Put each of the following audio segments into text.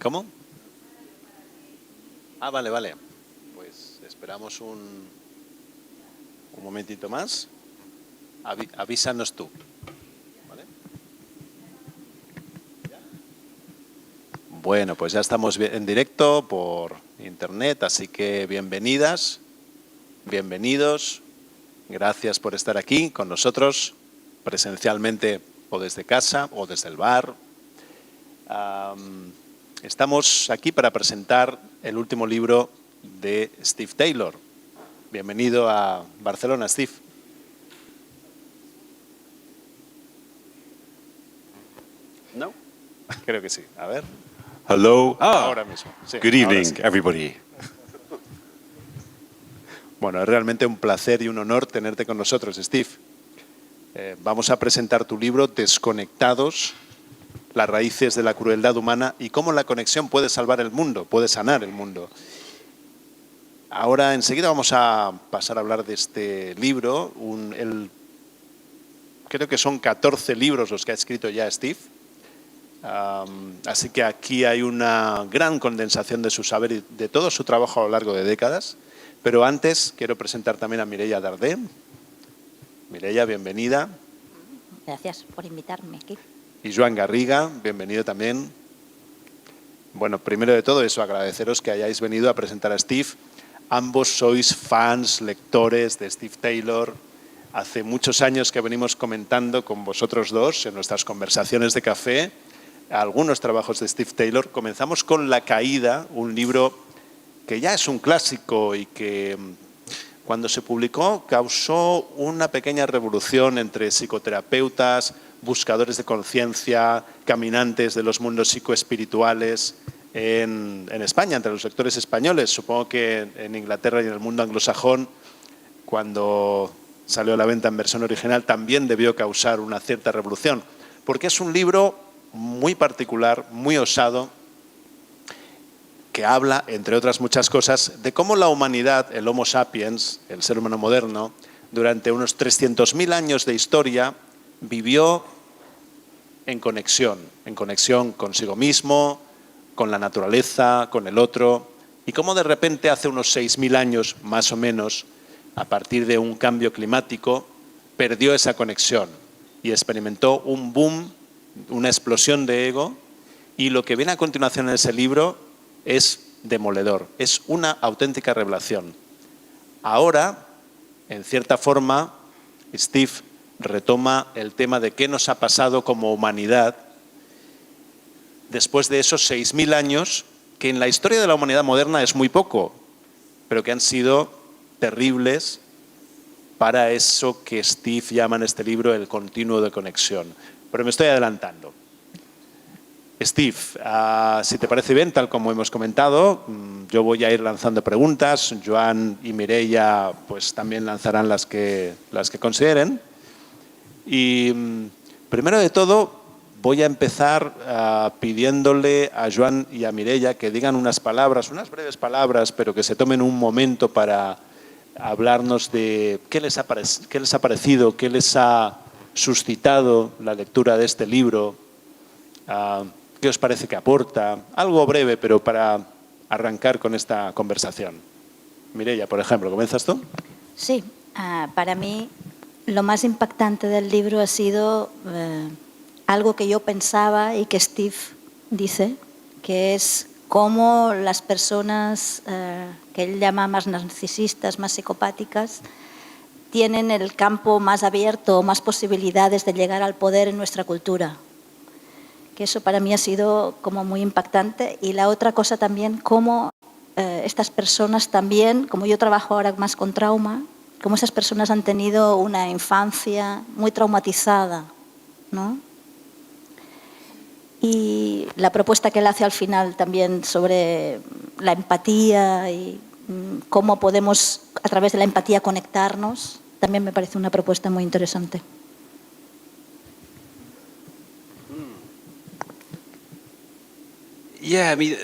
¿Cómo? Ah, vale, vale. Pues esperamos un momentito más. Avísanos tú. ¿Vale? Bueno, pues ya estamos en directo por internet, así que bienvenidas, bienvenidos. Gracias por estar aquí con nosotros, presencialmente o desde casa o desde el bar. Estamos aquí para presentar el último libro de Steve Taylor. Bienvenido a Barcelona, Steve. ¿No? Creo que sí. A ver. Hello. Ahora mismo. Sí, good evening, sí. everybody. Bueno, es realmente un placer y un honor tenerte con nosotros, Steve. Vamos a presentar tu libro, DesConectados, las raíces de la crueldad humana y cómo la conexión puede salvar el mundo, puede sanar el mundo. Ahora, enseguida vamos a pasar a hablar de este libro. Creo que son 14 libros los que ha escrito ya Steve. Así que aquí hay una gran condensación de su saber y de todo su trabajo a lo largo de décadas. Pero antes quiero presentar también a Mireia Darder. Mireia, bienvenida. Gracias por invitarme aquí. Y Joan Garriga, bienvenido también. Bueno, primero de todo eso, agradeceros que hayáis venido a presentar a Steve. Ambos sois fans, lectores de Steve Taylor. Hace muchos años que venimos comentando con vosotros dos en nuestras conversaciones de café algunos trabajos de Steve Taylor. Comenzamos con La Caída, un libro que ya es un clásico y que cuando se publicó causó una pequeña revolución entre psicoterapeutas, buscadores de conciencia, caminantes de los mundos psicoespirituales en España, entre los lectores españoles. Supongo que en Inglaterra y en el mundo anglosajón, cuando salió a la venta en versión original, también debió causar una cierta revolución, porque es un libro muy particular, muy osado, que habla, entre otras muchas cosas, de cómo la humanidad, el Homo sapiens, el ser humano moderno, durante unos 300.000 años de historia, vivió en conexión consigo mismo, con la naturaleza, con el otro, y cómo de repente hace unos 6.000 años, más o menos, a partir de un cambio climático, perdió esa conexión y experimentó un boom, una explosión de ego, y lo que viene a continuación en ese libro es demoledor, es una auténtica revelación. Ahora, en cierta forma, Steve retoma el tema de qué nos ha pasado como humanidad después de esos 6.000 años, que en la historia de la humanidad moderna es muy poco, pero que han sido terribles para eso que Steve llama en este libro el continuo de conexión. Pero me estoy adelantando. Steve, si te parece bien, tal como hemos comentado, yo voy a ir lanzando preguntas. Joan y Mireia pues también lanzarán las que consideren. Y primero de todo voy a empezar pidiéndole a Joan y a Mireia que digan unas palabras, unas breves palabras, pero que se tomen un momento para hablarnos de qué les ha parecido, qué les ha suscitado la lectura de este libro. ¿Qué os parece que aporta? Algo breve, pero para arrancar con esta conversación. Mireia, por ejemplo, ¿comienzas tú? Sí, para mí lo más impactante del libro ha sido algo que yo pensaba y que Steve dice, que es cómo las personas que él llama más narcisistas, más psicopáticas, tienen el campo más abierto, más posibilidades de llegar al poder en nuestra cultura. Que eso para mí ha sido como muy impactante. Y la otra cosa también, cómo estas personas también, como yo trabajo ahora más con trauma, cómo esas personas han tenido una infancia muy traumatizada, ¿no? Y la propuesta que él hace al final también sobre la empatía y cómo podemos a través de la empatía conectarnos, también me parece una propuesta muy interesante. Yeah, I mean,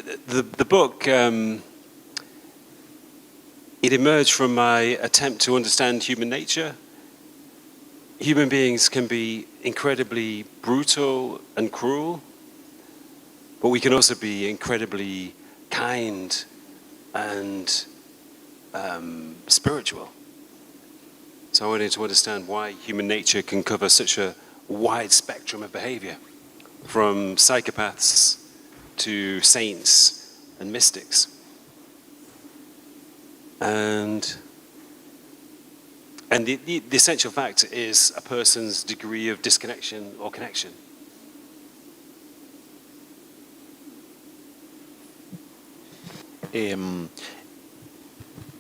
the book, it emerged from my attempt to understand human nature. Human beings can be incredibly brutal and cruel, but we can also be incredibly kind and spiritual. So I wanted to understand why human nature can cover such a wide spectrum of behavior, from psychopaths to saints and mystics. And the essential fact is a person's degree of disconnection or connection.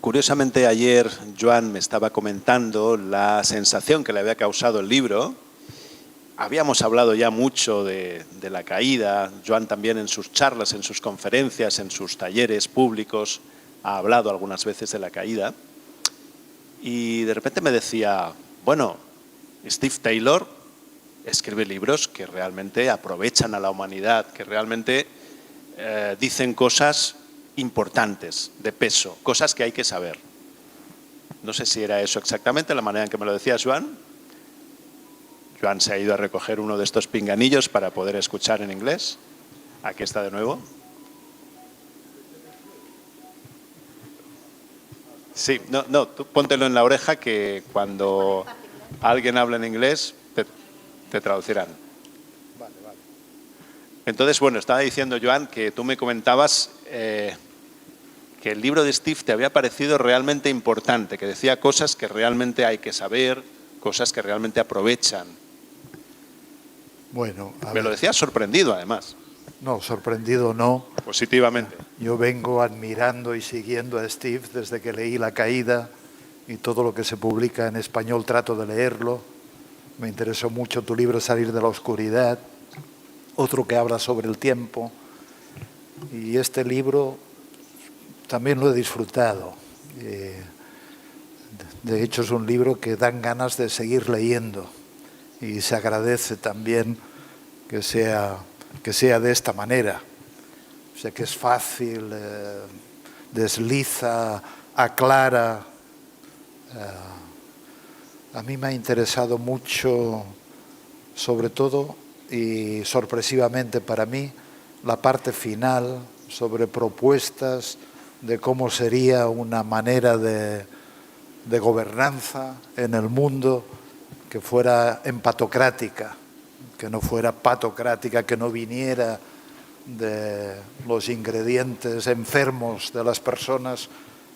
Curiosamente ayer Joan me estaba comentando la sensación que le había causado el libro. Habíamos hablado ya mucho de la caída. Joan también en sus charlas, en sus conferencias, en sus talleres públicos ha hablado algunas veces de la caída. Y de repente me decía, bueno, Steve Taylor escribe libros que realmente aprovechan a la humanidad, que realmente dicen cosas importantes, de peso, cosas que hay que saber. No sé si era eso exactamente la manera en que me lo decía Joan. Joan se ha ido a recoger uno de estos pinganillos para poder escuchar en inglés. Aquí está de nuevo. Sí, no, tú póntelo en la oreja que cuando alguien habla en inglés te traducirán. Vale. Entonces, bueno, estaba diciendo Joan que tú me comentabas que el libro de Steve te había parecido realmente importante, que decía cosas que realmente hay que saber, cosas que realmente aprovechan. Bueno, me lo decías sorprendido, además. No, sorprendido no. Positivamente. Yo vengo admirando y siguiendo a Steve desde que leí La Caída y todo lo que se publica en español trato de leerlo. Me interesó mucho tu libro Salir de la oscuridad, otro que habla sobre el tiempo. Y este libro también lo he disfrutado. De hecho, es un libro que dan ganas de seguir leyendo y se agradece también que sea de esta manera. O sea, que es fácil, desliza, aclara. A mí me ha interesado mucho, sobre todo y sorpresivamente para mí, la parte final sobre propuestas de cómo sería una manera de gobernanza en el mundo que fuera empatocrática, que no fuera patocrática, que no viniera de los ingredientes enfermos de las personas,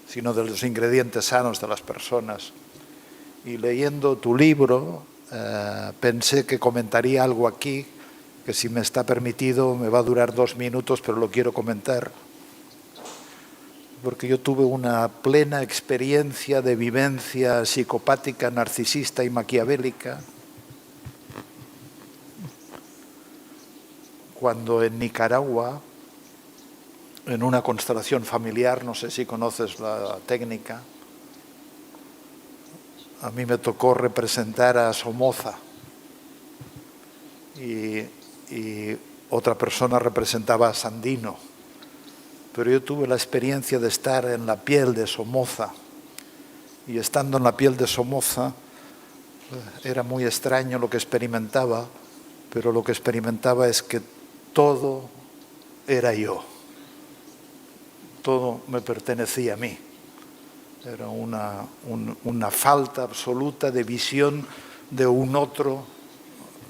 sino de los ingredientes sanos de las personas. Y leyendo tu libro, pensé que comentaría algo aquí, que si me está permitido me va a durar 2 minutos, pero lo quiero comentar. Porque yo tuve una plena experiencia de vivencia psicopática, narcisista y maquiavélica cuando en Nicaragua, en una constelación familiar, no sé si conoces la técnica, a mí me tocó representar a Somoza y otra persona representaba a Sandino. Pero yo tuve la experiencia de estar en la piel de Somoza y estando en la piel de Somoza era muy extraño lo que experimentaba, pero lo que experimentaba es que todo era yo, todo me pertenecía a mí. Era una falta absoluta de visión de un otro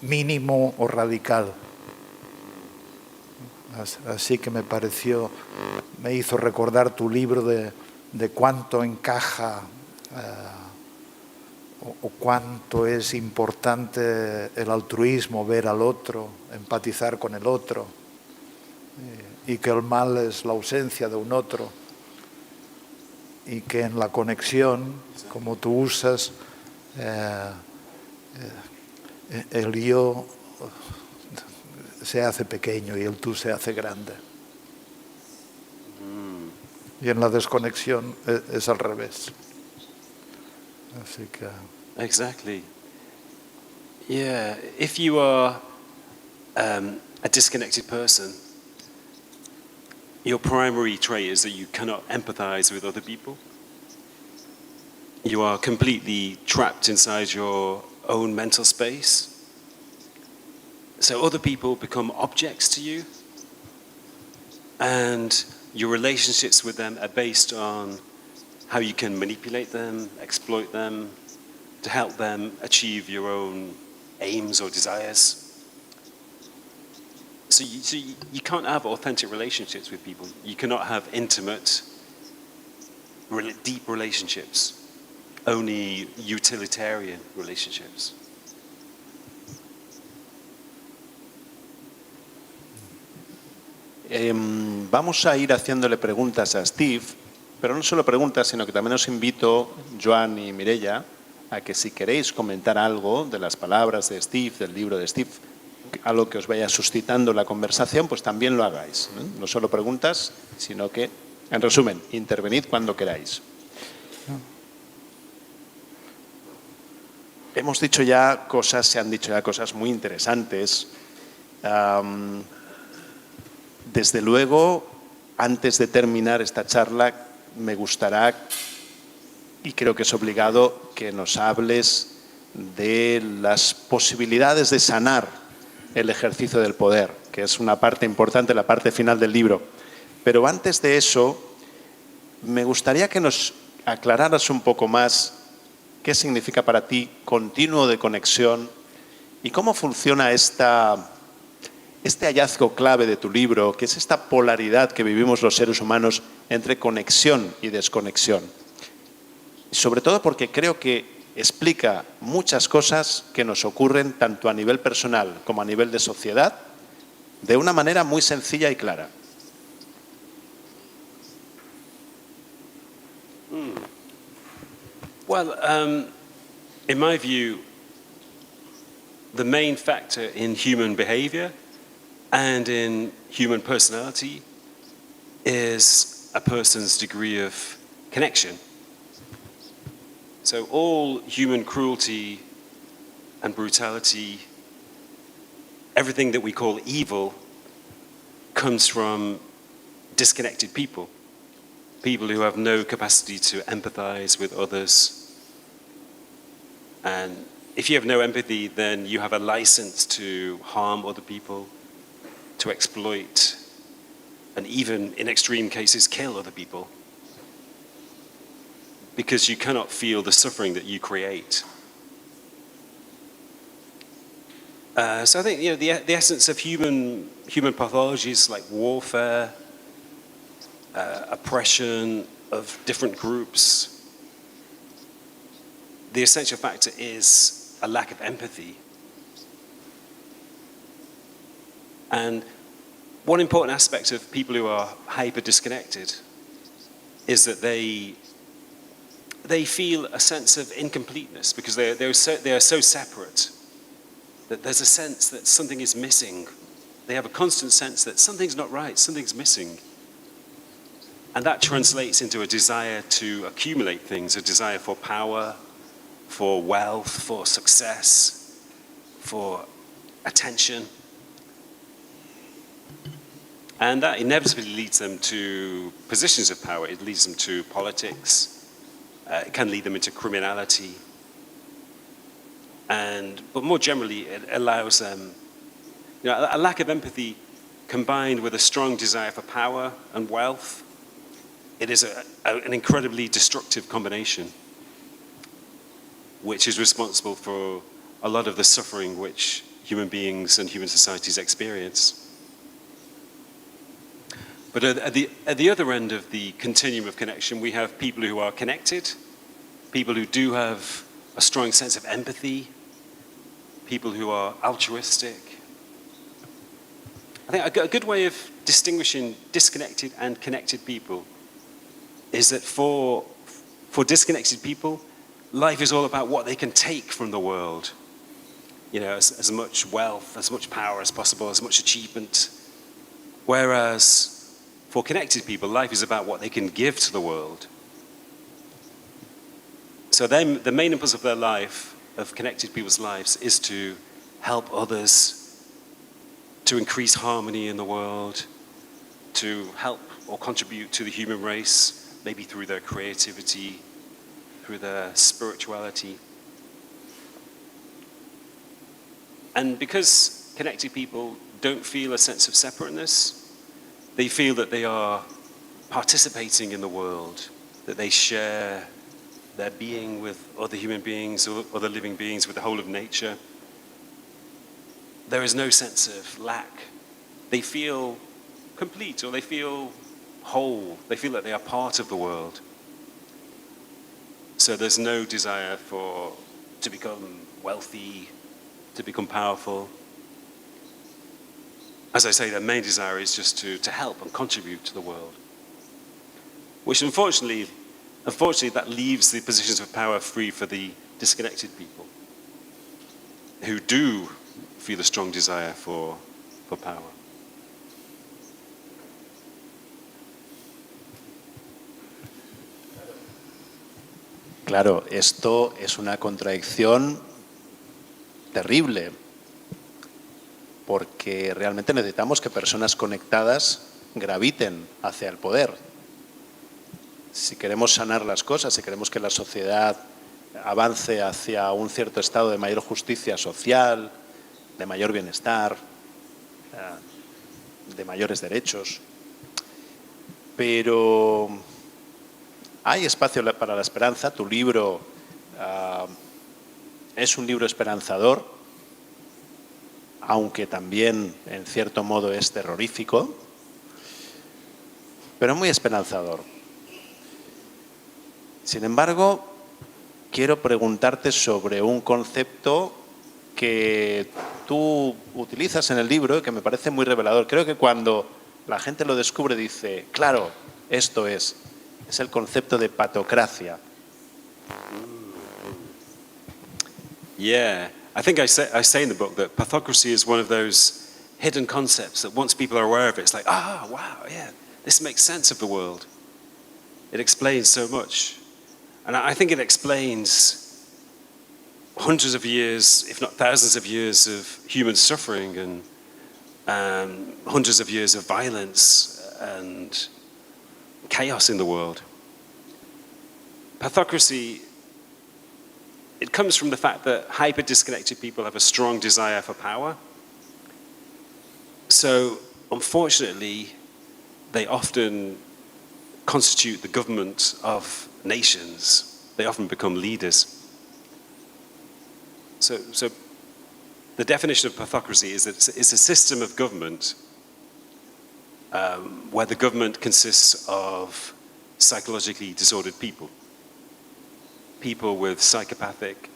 mínimo o radical. Así que me hizo recordar tu libro de cuánto encaja o cuánto es importante el altruismo, ver al otro, empatizar con el otro, y que el mal es la ausencia de un otro, y que en la conexión, como tú usas, el yo se hace pequeño y el tú se hace grande. Y en la desconexión es al revés. Así que... Exactly. Yeah, if you are a disconnected person, your primary trait is that you cannot empathize with other people. You are completely trapped inside your own mental space. So other people become objects to you. And your relationships with them are based on how you can manipulate them, exploit them, to help them achieve your own aims or desires. So you can't have authentic relationships with people. You cannot have intimate, deep relationships. Only utilitarian relationships. Vamos a ir haciéndole preguntas a Steve, pero no solo preguntas, sino que también os invito, Joan y Mireia, a que si queréis comentar algo de las palabras de Steve, del libro de Steve, algo que os vaya suscitando la conversación, pues también lo hagáis. No solo preguntas, sino que, en resumen, intervenid cuando queráis. Hemos dicho ya cosas, se han dicho ya cosas muy interesantes. Desde luego, antes de terminar esta charla, me gustará, y creo que es obligado, que nos hables de las posibilidades de sanar el ejercicio del poder, que es una parte importante, la parte final del libro. Pero antes de eso, me gustaría que nos aclararas un poco más qué significa para ti continuo de conexión y cómo funciona este hallazgo clave de tu libro, que es esta polaridad que vivimos los seres humanos entre conexión y desconexión. Sobre todo porque creo que explica muchas cosas que nos ocurren tanto a nivel personal como a nivel de sociedad de una manera muy sencilla y clara. Well, in my view, the main factor in human behavior and in human personality is a person's degree of connection. So all human cruelty and brutality, everything that we call evil, comes from disconnected people. People who have no capacity to empathize with others. And if you have no empathy, then you have a license to harm other people, to exploit, and even in extreme cases, kill other people. Because you cannot feel the suffering that you create. So I think the essence of human pathology is like warfare, oppression of different groups. The essential factor is a lack of empathy. And one important aspect of people who are hyper-disconnected is that they feel a sense of incompleteness because they are so separate that there's a sense that something is missing. They have a constant sense that something's not right, something's missing. And that translates into a desire to accumulate things, a desire for power, for wealth, for success, for attention. And that inevitably leads them to positions of power. It leads them to politics. It can lead them into criminality. But more generally, it allows them, a lack of empathy combined with a strong desire for power and wealth. It is an incredibly destructive combination, which is responsible for a lot of the suffering which human beings and human societies experience. But at the other end of the continuum of connection, we have people who are connected, people who do have a strong sense of empathy, people who are altruistic. I think a good way of distinguishing disconnected and connected people is that for disconnected people, life is all about what they can take from the world. As much wealth, as much power as possible, as much achievement. Whereas for connected people, life is about what they can give to the world. So the main impulse of their life, of connected people's lives, is to help others, to increase harmony in the world, to help or contribute to the human race, maybe through their creativity, through their spirituality. And because connected people don't feel a sense of separateness, They feel that they are participating in the world, that they share their being with other human beings or other living beings, with the whole of nature. There is no sense of lack. They feel complete, or they feel whole. They feel that they are part of the world. So there's no desire to become wealthy, to become powerful. As I say, their main desire is just to help and contribute to the world. Which unfortunately, that leaves the positions of power free for the disconnected people, who do feel a strong desire for power. Claro, esto es una contradicción terrible, porque realmente necesitamos que personas conectadas graviten hacia el poder. Si queremos sanar las cosas, si queremos que la sociedad avance hacia un cierto estado de mayor justicia social, de mayor bienestar, de mayores derechos. Pero hay espacio para la esperanza. Tu libro es un libro esperanzador, aunque también en cierto modo es terrorífico, pero muy esperanzador. Sin embargo, quiero preguntarte sobre un concepto que tú utilizas en el libro y que me parece muy revelador. Creo que cuando la gente lo descubre dice, claro, esto es el concepto de patocracia. Yeah, I think I say in the book that pathocracy is one of those hidden concepts that once people are aware of it, it's like, wow, yeah, this makes sense of the world. It explains so much. And I think it explains hundreds of years, if not thousands of years, of human suffering and hundreds of years of violence and chaos in the world. Pathocracy, it comes from the fact that hyper-disconnected people have a strong desire for power. So, unfortunately, they often constitute the government of nations. They often become leaders. So the definition of pathocracy is that it's a system of government where the government consists of psychologically disordered people with psychopathic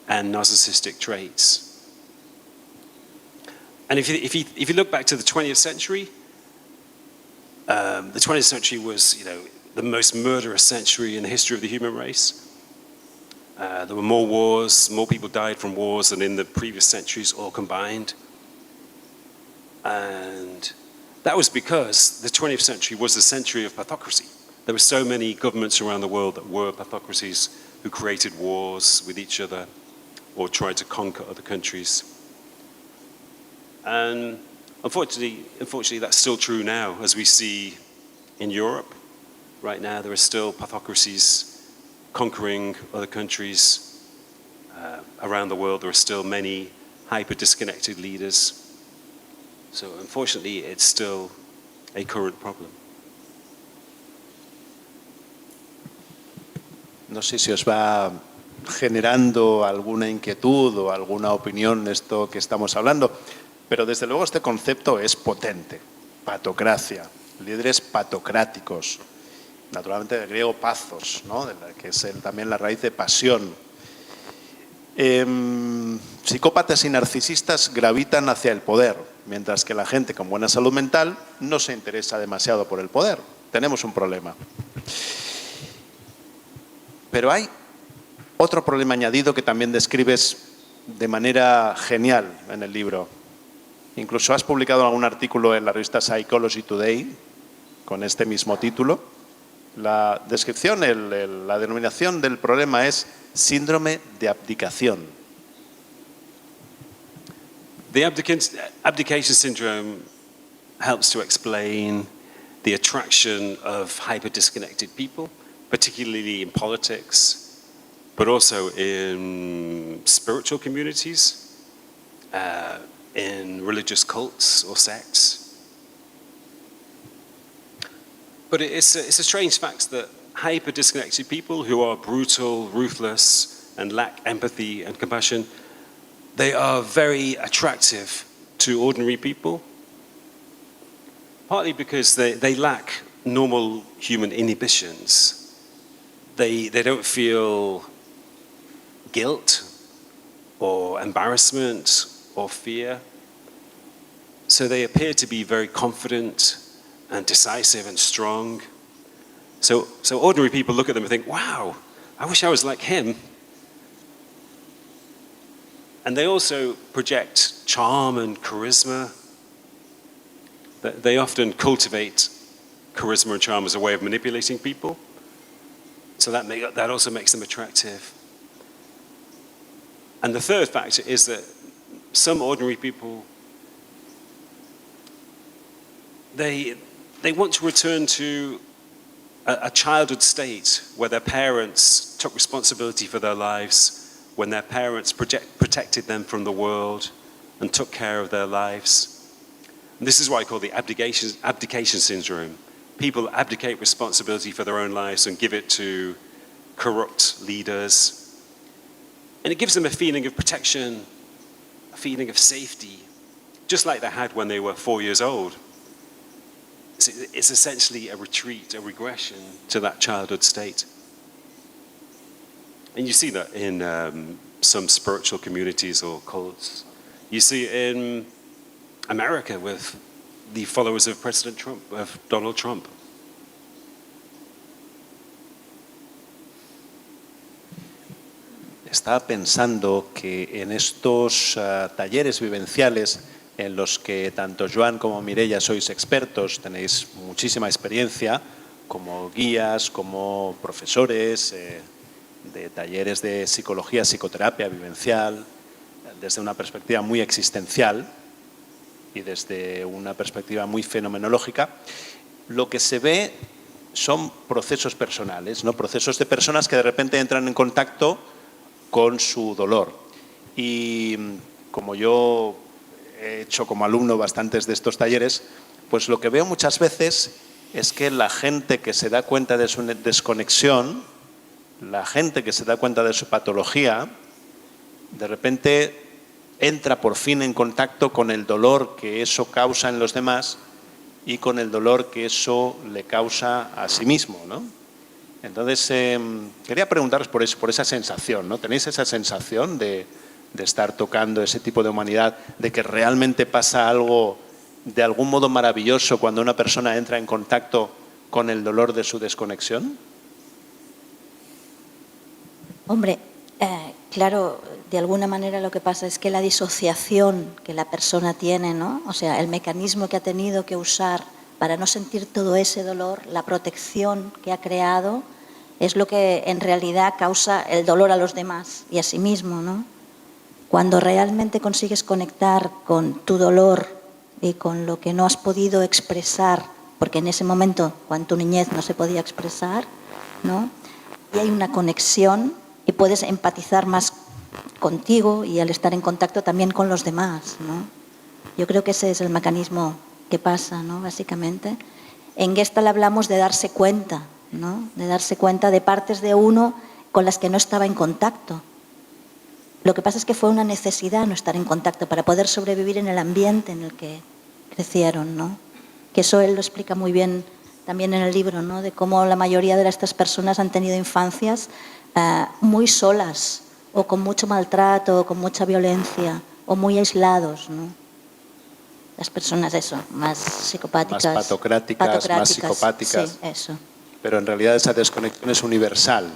and narcissistic traits. And if you look back to the 20th century, the 20th century was, the most murderous century in the history of the human race. There were more wars, more people died from wars than in the previous centuries all combined. And that was because the 20th century was the century of pathocracy. There were so many governments around the world that were pathocracies who created wars with each other or tried to conquer other countries. And unfortunately, that's still true now, as we see in Europe. Right now, there are still pathocracies conquering other countries. Around the world, there are still many hyper-disconnected leaders. So unfortunately, it's still a current problem. No sé si os va generando alguna inquietud o alguna opinión esto que estamos hablando, pero desde luego este concepto es potente. Patocracia, líderes patocráticos. Naturalmente del griego pathos, ¿no? Que es también la raíz de pasión. Psicópatas y narcisistas gravitan hacia el poder, mientras que la gente con buena salud mental no se interesa demasiado por el poder. Tenemos un problema. Pero hay otro problema añadido que también describes de manera genial en el libro. Incluso has publicado algún artículo en la revista Psychology Today con este mismo título. La descripción, la denominación del problema es síndrome de abdicación. The abdication syndrome helps to explain the attraction of hyper-disconnected people, particularly in politics, but also in spiritual communities, in religious cults or sects. But it's a strange fact that hyper-disconnected people who are brutal, ruthless, and lack empathy and compassion, they are very attractive to ordinary people, partly because they lack normal human inhibitions. They don't feel guilt or embarrassment or fear. So they appear to be very confident and decisive and strong. So ordinary people look at them and think, wow, I wish I was like him. And they also project charm and charisma. They often cultivate charisma and charm as a way of manipulating people. So that also makes them attractive. And the third factor is that some ordinary people, they want to return to a childhood state where their parents took responsibility for their lives, when their parents protected them from the world and took care of their lives. And this is what I call the abdication syndrome. People abdicate responsibility for their own lives and give it to corrupt leaders. And it gives them a feeling of protection, a feeling of safety, just like they had when they were 4 years old. It's essentially a retreat, a regression to that childhood state. And you see that in some spiritual communities or cults. You see it in America with the followers of President Trump, of Donald Trump. Estaba pensando que en estos talleres vivenciales en los que tanto Joan como Mireia sois expertos, tenéis muchísima experiencia como guías, como profesores de talleres de psicología, psicoterapia vivencial, desde una perspectiva muy existencial y desde una perspectiva muy fenomenológica. Lo que se ve son procesos personales, ¿no? Procesos de personas que de repente entran en contacto con su dolor. Y como yo he hecho como alumno bastantes de estos talleres, pues lo que veo muchas veces es que la gente que se da cuenta de su desconexión, la gente que se da cuenta de su patología, de repente entra por fin en contacto con el dolor que eso causa en los demás y con el dolor que eso le causa a sí mismo, ¿no? Entonces, quería preguntaros por eso, por esa sensación, ¿no? ¿Tenéis esa sensación de estar tocando ese tipo de humanidad, de que realmente pasa algo de algún modo maravilloso cuando una persona entra en contacto con el dolor de su desconexión? Hombre, claro, de alguna manera lo que pasa es que la disociación que la persona tiene, ¿no? O sea, el mecanismo que ha tenido que usar para no sentir todo ese dolor, la protección que ha creado, es lo que en realidad causa el dolor a los demás y a sí mismo, ¿no? Cuando realmente consigues conectar con tu dolor y con lo que no has podido expresar, porque en ese momento, cuando tu niñez no se podía expresar, ¿no? Y hay una conexión y puedes empatizar más contigo y al estar en contacto también con los demás, ¿no? Yo creo que ese es el mecanismo que pasa, ¿no? Básicamente. En Gestalt hablamos de darse cuenta, ¿no? De darse cuenta de partes de uno con las que no estaba en contacto. Lo que pasa es que fue una necesidad no estar en contacto para poder sobrevivir en el ambiente en el que crecieron, ¿no? Que eso él lo explica muy bien también en el libro, ¿no? De cómo la mayoría de estas personas han tenido infancias muy solas o con mucho maltrato o con mucha violencia o muy aislados, ¿no? Las personas, eso, más psicopáticas. Más patocráticas, más psicopáticas. Sí, eso. Pero en realidad esa desconexión es universal.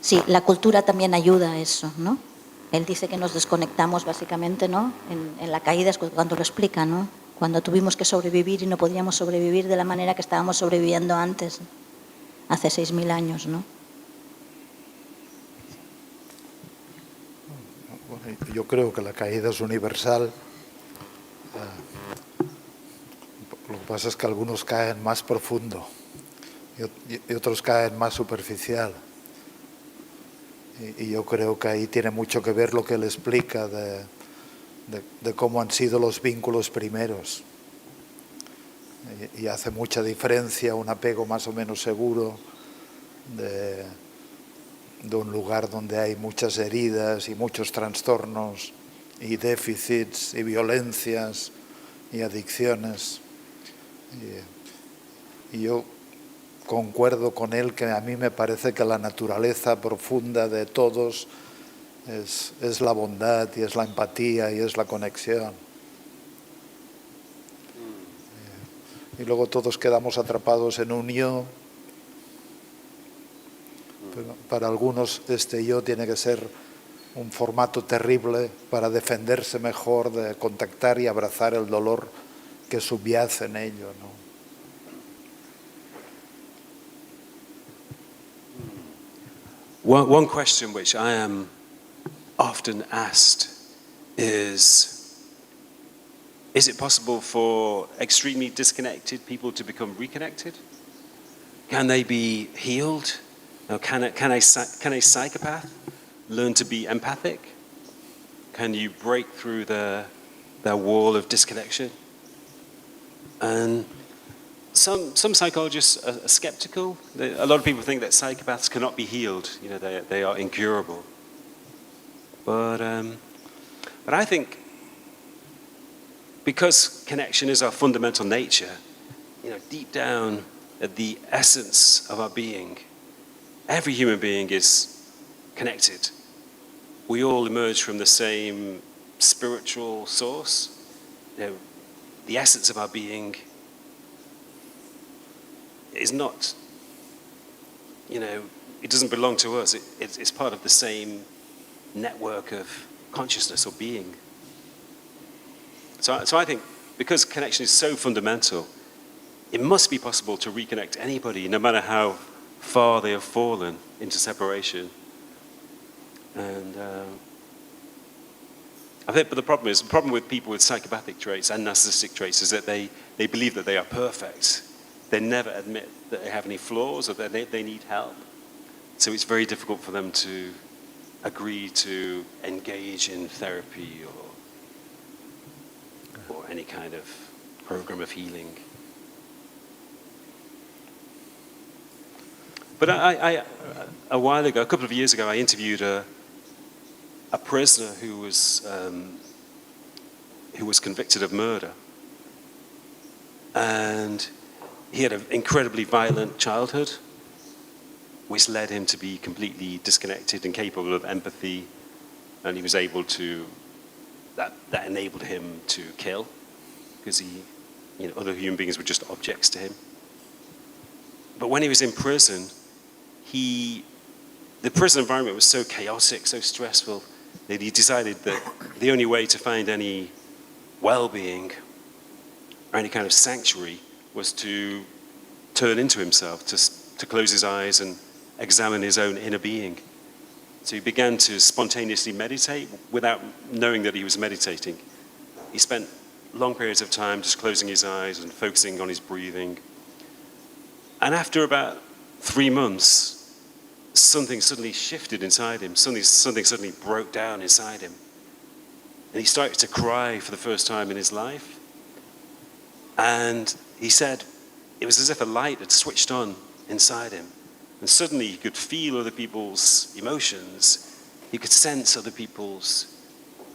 Sí, la cultura también ayuda a eso, ¿no? Él dice que nos desconectamos básicamente, ¿no? En la Caída es cuando lo explica, ¿no? Cuando tuvimos que sobrevivir y no podíamos sobrevivir de la manera que estábamos sobreviviendo antes, hace 6.000 años, ¿no? Yo creo que la caída es universal. Lo que pasa es que algunos caen más profundo y otros caen más superficial. Y yo creo que ahí tiene mucho que ver lo que él explica de cómo han sido los vínculos primeros. y hace mucha diferencia un apego más o menos seguro de un lugar donde hay muchas heridas y muchos trastornos y déficits y violencias y adicciones. Y yo concuerdo con él que a mí me parece que la naturaleza profunda de todos es la bondad y es la empatía y es la conexión. Y luego todos quedamos atrapados en un yo. Pero para algunos este yo tiene que ser un formato terrible para defenderse mejor de contactar y abrazar el dolor que subyace en ello, ¿no? One question which I am often asked is it possible for extremely disconnected people to become reconnected? Can they be healed? Now, can a psychopath learn to be empathic? Can you break through their wall of disconnection? And some psychologists are skeptical. A lot of people think that psychopaths cannot be healed. You know, they are incurable. But I think because connection is our fundamental nature, you know, deep down at the essence of our being, every human being is connected. We all emerge from the same spiritual source. You know, the essence of our being is not, you know, it doesn't belong to us. It's part of the same network of consciousness or being. So I think because connection is so fundamental, it must be possible to reconnect anybody, no matter how far they have fallen into separation. And I think, but the problem with people with psychopathic traits and narcissistic traits is that they believe that they are perfect. They never admit that they have any flaws or that they need help. So it's very difficult for them to agree to engage in therapy or any kind of program of healing. But a while ago, a couple of years ago, I interviewed a prisoner who was convicted of murder. And he had an incredibly violent childhood, which led him to be completely disconnected, incapable of empathy, and he was able to, that enabled him to kill, because other human beings were just objects to him. But when he was in prison, the prison environment was so chaotic, so stressful, that he decided that the only way to find any well-being or any kind of sanctuary was to turn into himself, to close his eyes and examine his own inner being. So he began to spontaneously meditate without knowing that he was meditating. He spent long periods of time just closing his eyes and focusing on his breathing. And after about 3 months, something suddenly shifted inside him. Something suddenly broke down inside him. And he started to cry for the first time in his life. And he said it was as if a light had switched on inside him. And suddenly he could feel other people's emotions. He could sense other people's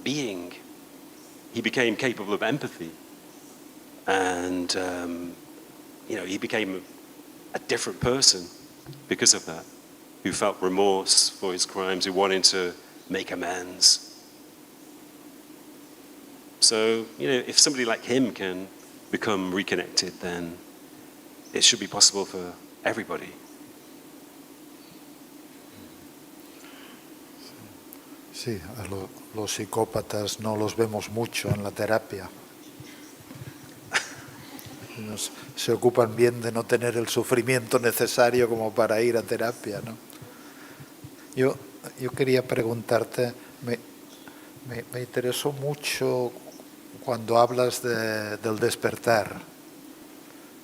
being. He became capable of empathy. And, he became a different person because of that, who felt remorse for his crimes, who wanted to make amends. So, if somebody like him can become reconnected, then it should be possible for everybody. Sí, los psicópatas no los vemos mucho en la terapia. Se ocupan bien de no tener el sufrimiento necesario como para ir a terapia, ¿no? Yo quería preguntarte, me interesó mucho cuando hablas del despertar,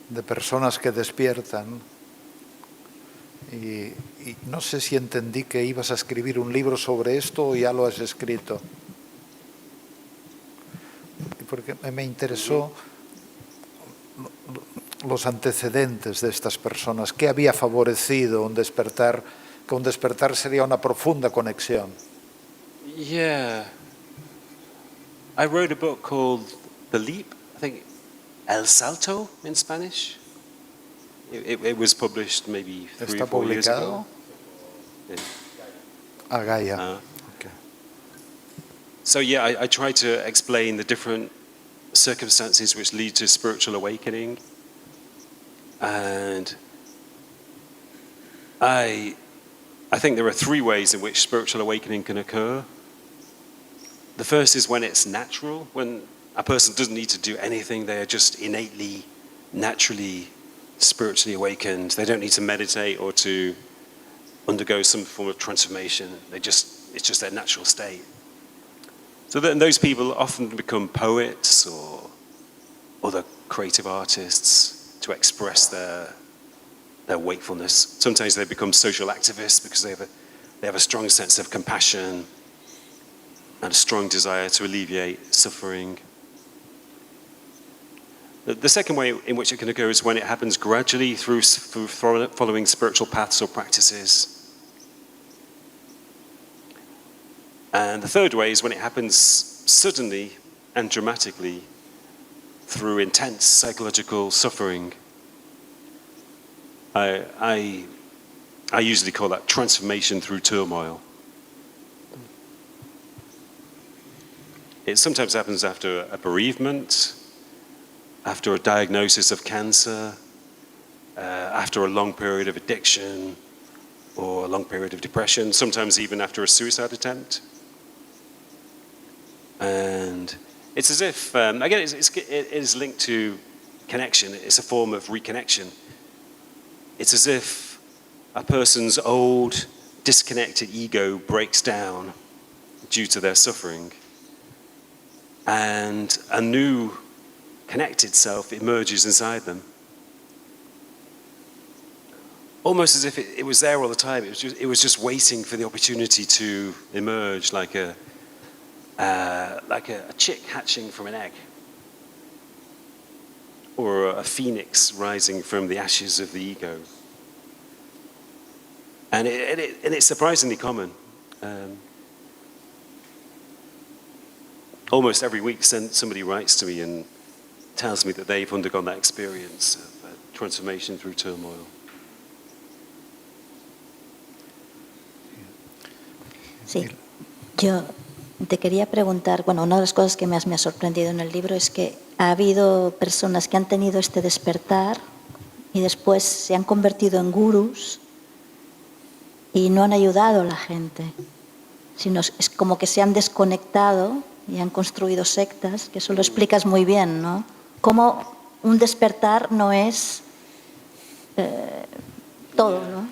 de personas que despiertan, y no sé si entendí que ibas a escribir un libro sobre esto o ya lo has escrito. Porque me interesó los antecedentes de estas personas? ¿Qué había favorecido un despertar? Que un despertar sería una profunda conexión. Yeah. I wrote a book called The Leap, I think El Salto in Spanish. It was published maybe 3 or 4 years ago. Yeah. Gaia. Okay. So yeah, I try to explain the different circumstances which lead to spiritual awakening. And I think there are 3 ways in which spiritual awakening can occur. The first is when it's natural, when a person doesn't need to do anything, they are just innately, naturally, spiritually awakened. They don't need to meditate or to undergo some form of transformation. It's just their natural state. So then those people often become poets or other creative artists to express their wakefulness. Sometimes they become social activists because they have a strong sense of compassion and a strong desire to alleviate suffering. The second way in which it can occur is when it happens gradually through following spiritual paths or practices. And the third way is when it happens suddenly and dramatically through intense psychological suffering. I usually call that transformation through turmoil. It sometimes happens after a bereavement, after a diagnosis of cancer, after a long period of addiction or a long period of depression, sometimes even after a suicide attempt. And it's as if, again, it is linked to connection. It's a form of reconnection. It's as if a person's old, disconnected ego breaks down due to their suffering, and a new connected self emerges inside them. Almost as if it was there all the time. It was just waiting for the opportunity to emerge, like a chick hatching from an egg, or a phoenix rising from the ashes of the ego. And it's surprisingly common. Almost every week, somebody writes to me and tells me that they've undergone that experience of transformation through turmoil. Sí, yo te quería preguntar, bueno, una de las cosas que más me ha sorprendido en el libro es que ha habido personas que han tenido este despertar y después se han convertido en gurús y no han ayudado a la gente, sino es como que se han desconectado y han construido sectas, que eso lo explicas muy bien, ¿no? Cómo un despertar no es todo, ¿no?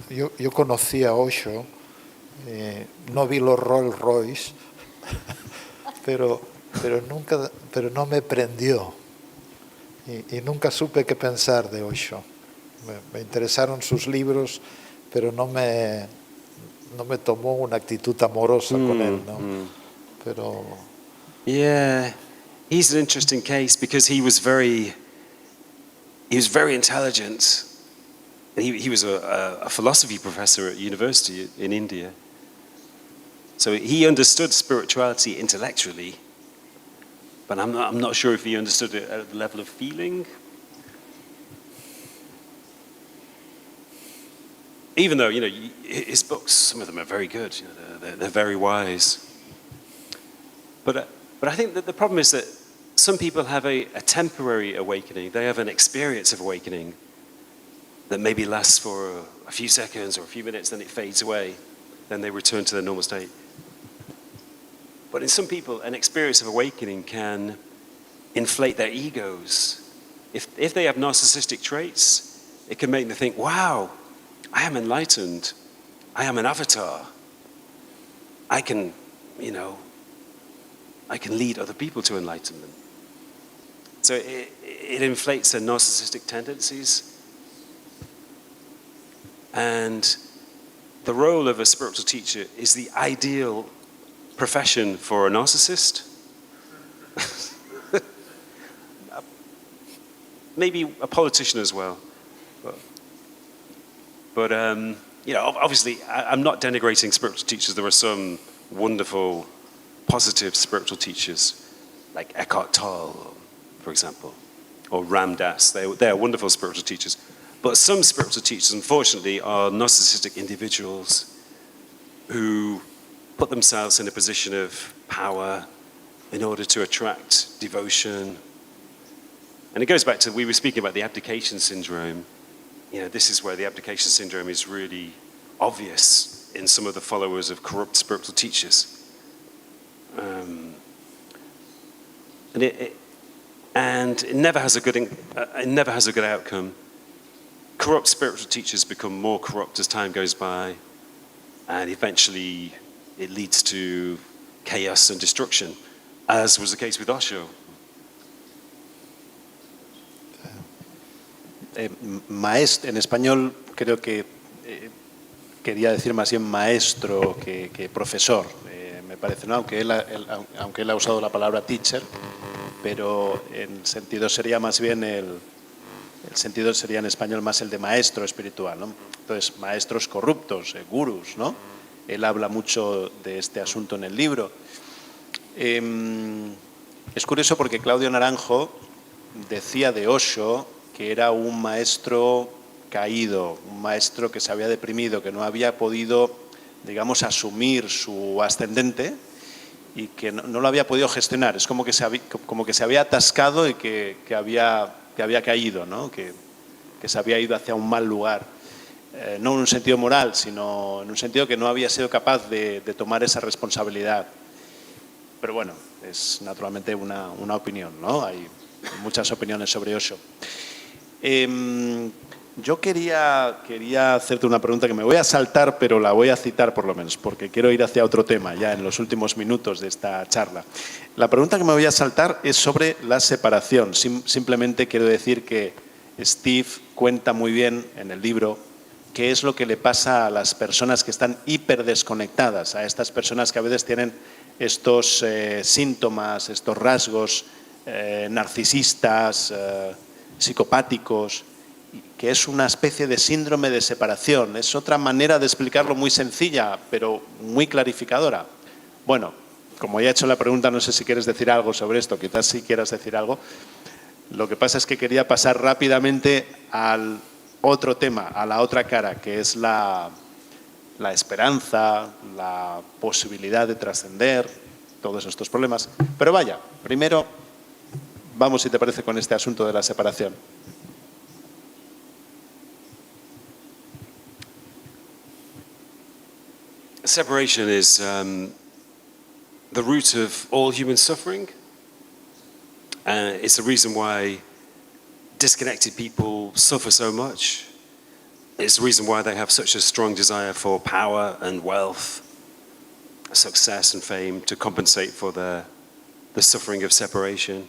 Yo conocí a Osho, no vi los Rolls Royce, pero no me prendió y nunca supe qué pensar de Osho. Me interesaron sus libros, pero no me tomó una actitud amorosa con él, ¿no? Pero yeah, he's an interesting case because he was very intelligent. He was a philosophy professor at university in India. So he understood spirituality intellectually, but I'm not sure if he understood it at the level of feeling. Even though, you know, his books, some of them are very good, you know, they're very wise. But I think that the problem is that some people have a temporary awakening. They have an experience of awakening that maybe lasts for a few seconds or a few minutes, then it fades away. Then they return to their normal state. But in some people, an experience of awakening can inflate their egos. If they have narcissistic traits, it can make them think, wow, I am enlightened. I am an avatar. I can lead other people to enlightenment. So it inflates their narcissistic tendencies. And the role of a spiritual teacher is the ideal profession for a narcissist. maybe a politician as well. But you know, obviously, I'm not denigrating spiritual teachers. There are some wonderful, positive spiritual teachers, like Eckhart Tolle, for example, or Ram Dass. They are wonderful spiritual teachers. But some spiritual teachers, unfortunately, are narcissistic individuals who put themselves in a position of power in order to attract devotion. And it goes back to, we were speaking about the abdication syndrome. You know, this is where the abdication syndrome is really obvious in some of the followers of corrupt spiritual teachers. And it never has a good outcome. Corrupt spiritual teachers become more corrupt as time goes by, and eventually it leads to chaos and destruction, as was the case with Osho. En español creo que quería decir más bien maestro que profesor, me parece, ¿no? Aunque él ha usado la palabra teacher, pero en sentido sería más bien el sentido sería en español más el de maestro espiritual, ¿no? Entonces, maestros corruptos, gurús, ¿no? Él habla mucho de este asunto en el libro. Es curioso porque Claudio Naranjo decía de Osho que era un maestro caído, un maestro que se había deprimido, que no había podido, digamos, asumir su ascendente y que no lo había podido gestionar. Es como que se había atascado y que había caído, ¿no? Que se había ido hacia un mal lugar. No en un sentido moral, sino en un sentido que no había sido capaz de tomar esa responsabilidad. Pero bueno, es naturalmente una opinión, ¿no? Hay muchas opiniones sobre Osho. Yo quería hacerte una pregunta que me voy a saltar, pero la voy a citar por lo menos, porque quiero ir hacia otro tema ya en los últimos minutos de esta charla. La pregunta que me voy a saltar es sobre la separación. Simplemente quiero decir que Steve cuenta muy bien en el libro qué es lo que le pasa a las personas que están hiperdesconectadas, a estas personas que a veces tienen estos síntomas, estos rasgos narcisistas, psicopáticos, que es una especie de síndrome de separación. Es otra manera de explicarlo muy sencilla, pero muy clarificadora. Bueno, como ya he hecho la pregunta, no sé si quieres decir algo sobre esto, quizás sí quieras decir algo. Lo que pasa es que quería pasar rápidamente al otro tema, a la otra cara, que es la esperanza, la posibilidad de trascender, todos estos problemas. Pero vaya, primero vamos, si te parece, con este asunto de la separación. Separation is the root of all human suffering. It's the reason why disconnected people suffer so much. It's the reason why they have such a strong desire for power and wealth, success and fame, to compensate for the suffering of separation.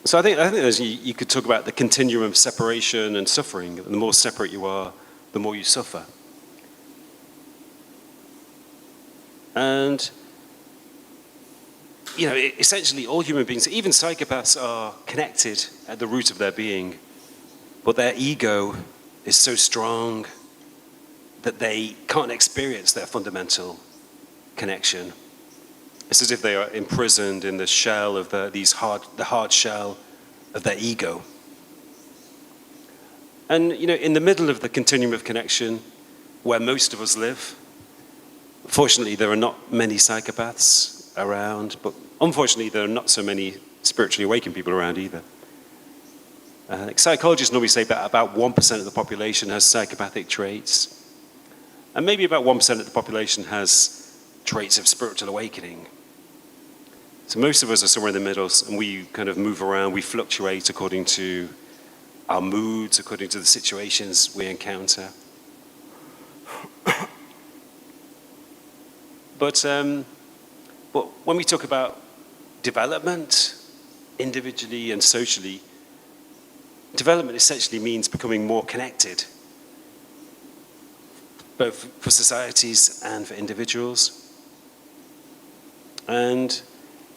So I think you could talk about the continuum of separation and suffering. The more separate you are, the more you suffer. And, you know, essentially all human beings, even psychopaths, are connected at the root of their being, but their ego is so strong that they can't experience their fundamental connection. It's as if they are imprisoned in the shell of the hard shell of their ego. And, you know, in the middle of the continuum of connection, where most of us live, fortunately, there are not many psychopaths around, but unfortunately, there are not so many spiritually awakened people around either. Psychologists normally say that about 1% of the population has psychopathic traits, and maybe about 1% of the population has traits of spiritual awakening. So most of us are somewhere in the middle, and we kind of move around, we fluctuate according to our moods, according to the situations we encounter. But when we talk about development, individually and socially, development essentially means becoming more connected, both for societies and for individuals. And